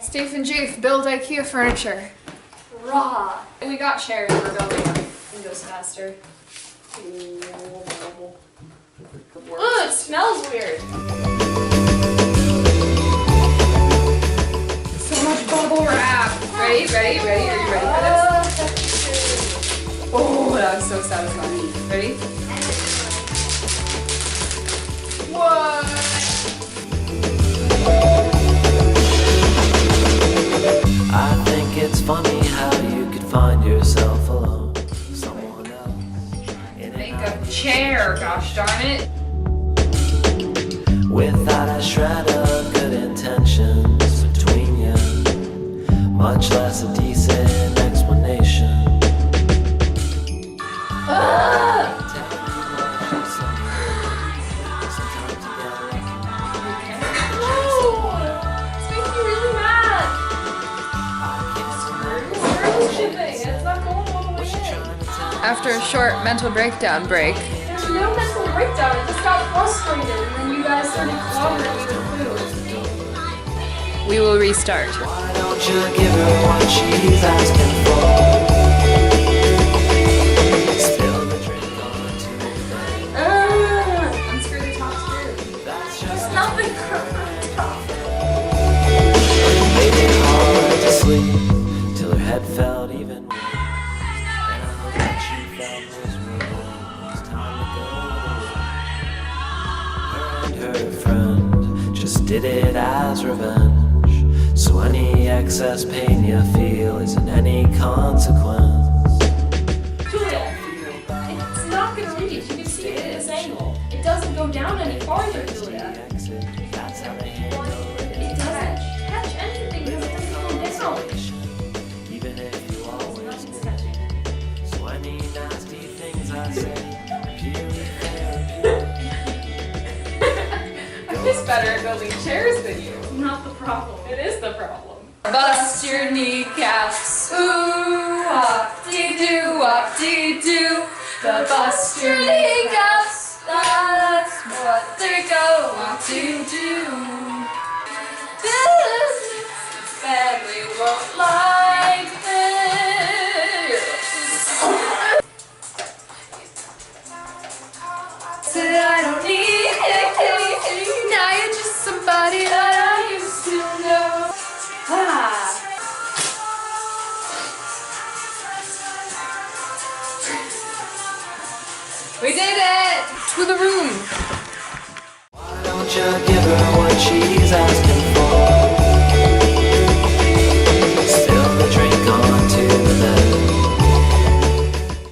Steph and I build Ikea furniture. Raw. We got chairs, we're building them. It goes faster. Ooh, it smells weird. So much bubble wrap. Ready? Are you ready for this? Oh, that was so satisfying. Ready? What? I think it's funny how you could find yourself alone. Someone else. Make a chair, gosh darn it. Without a shred of good intentions between you, much less a decent explanation. After a short mental breakdown break. There's no mental breakdown, I just got frustrated and then you guys started clobbering me with food. We will restart. Why don't you give her what she's asking for? Spill the drink onto the Unscrew the top screw. That's There's just nothing on the top. made it hard to sleep till her head felt even worse. And I know that she felt was real. It's time to go. Her and her friend just did it as revenge. So any excess pain you feel isn't any consequence. Julia, it's not gonna reach. You can see it at this angle. It doesn't go down any farther, Julia. That's how they handle it. It doesn't catch anything because it doesn't go down. Even if you always Nothing's knew. catching. So any nasty things I say, purely therapeutic. I'm just better at building chairs than you. Not the problem. It is the problem. Bust your kneecaps. Ooh, wop-dee-doo, wop-dee-doo. The bust your kneecaps. That's what they go to do.